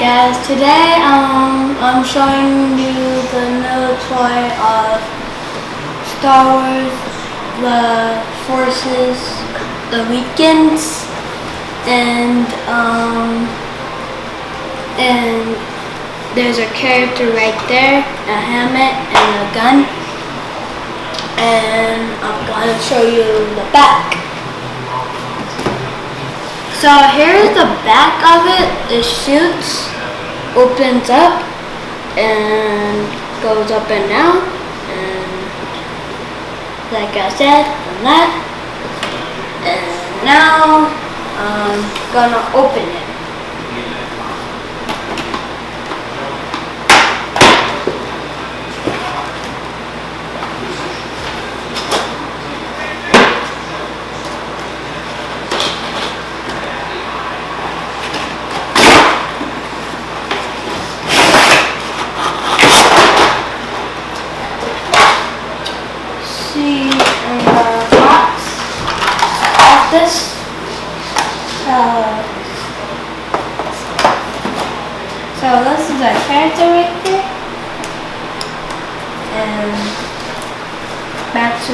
Guys, today I'm showing you the new toy of Star Wars, the Forces, the Weekends, and there's a character right there, a helmet and a gun, and I'm gonna show you the back. So here's the back of it. It shoots, opens up, and goes up and down. And like I said, and that. And now I'm gonna open it. See in the box of this. So this is a character right there, and back to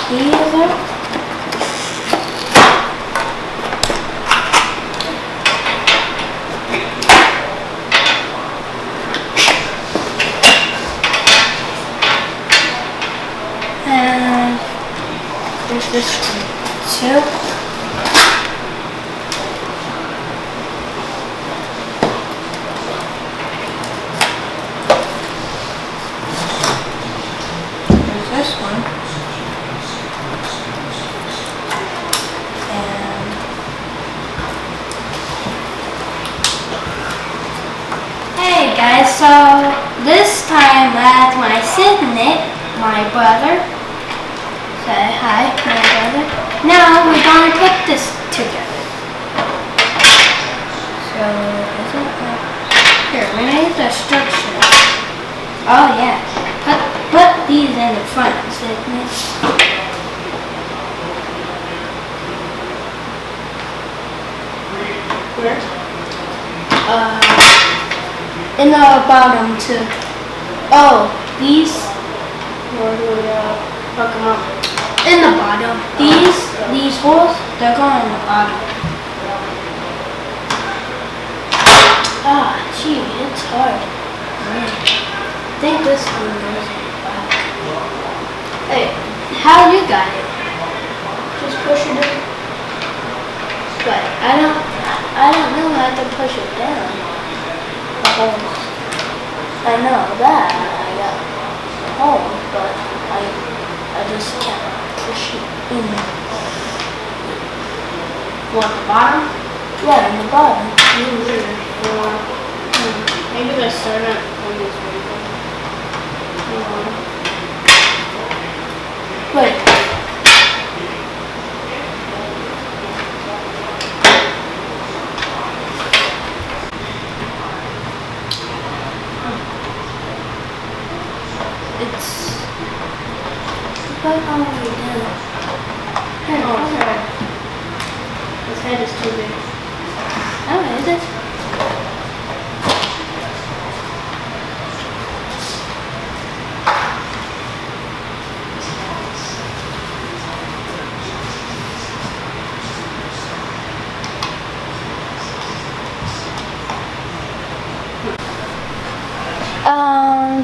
these are. And there's this one too. There's this one. And hey guys, so this time I have my Sydney, my brother. Say hi, my brother. Now we're gonna put this together. So, is it here? We need the structure. Oh yeah, put these in the front, Sydney. Where? In the bottom too. Oh, these. Where do we hook them up? In the bottom. These holes, they're going in the bottom. Ah, gee, it's hard. I think this one goes in the back. Hey, how you got it? Just push it in. But I don't know how to push it down. The holes. I know that I got the holes, but I just can't push it in. What, the bottom? Yeah, in the bottom. Maybe the servant one is really good. Wait. It's what are we doing? Okay. His head is too big. Oh, is it?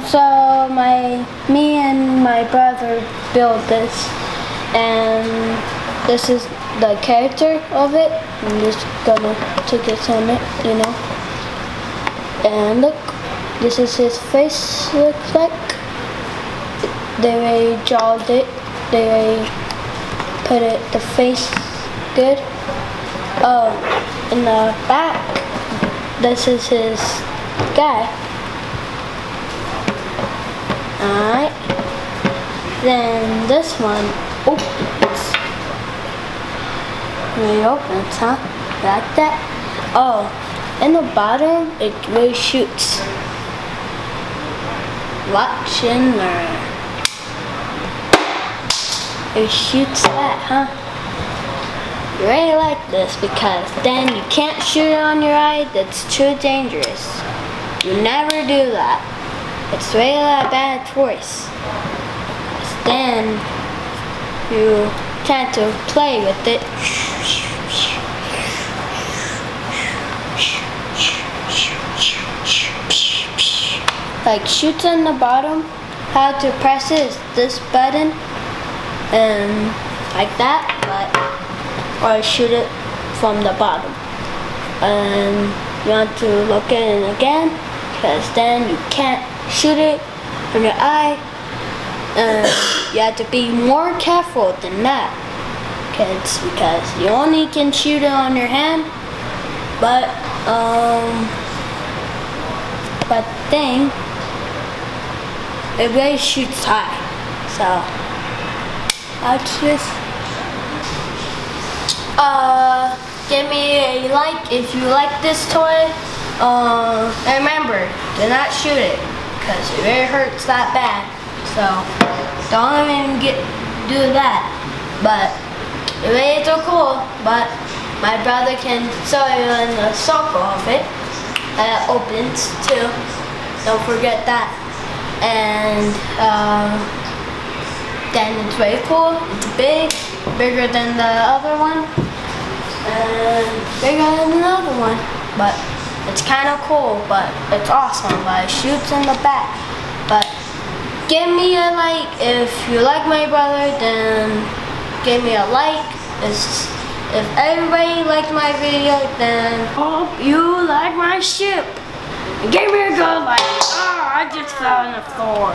So me and my brother built this, and this is the character of it. I'm just gonna take this on it, you know. And look, this is his face. Looks like they drawed it. They put it the face good. Oh, in the back, this is his guy. Alright, then this one opens. It opens, huh? Like that. Oh, in the bottom, it really shoots. Watch and learn. It shoots that, huh? you really like this because then you can't shoot it on your eye. That's too dangerous. You never do that. It's really a bad choice. 'Cause then you tend to play with it. Like shoots on the bottom, how to press it is this button and like that, or shoot it from the bottom. And you want to look at it again, because then you can't shoot it on your eye. And you have to be more careful than that, kids, because you only can shoot it on your hand, but thing, it really shoots high. So watch this. Give me a like if you like this toy. And remember, do not shoot it because it really hurts that bad. So don't even do that. But it really is so cool. But my brother can show you in the circle of it. It opens too. Don't forget that. And then it's very cool. It's big, bigger than the other one, and bigger than the other one. But it's kind of cool. But it's awesome. But it shoots in the back. But give me a like if you like my brother. Then give me a like. If everybody liked my video, then hope you like my ship. Give me a good like. Oh, I just fell on the floor.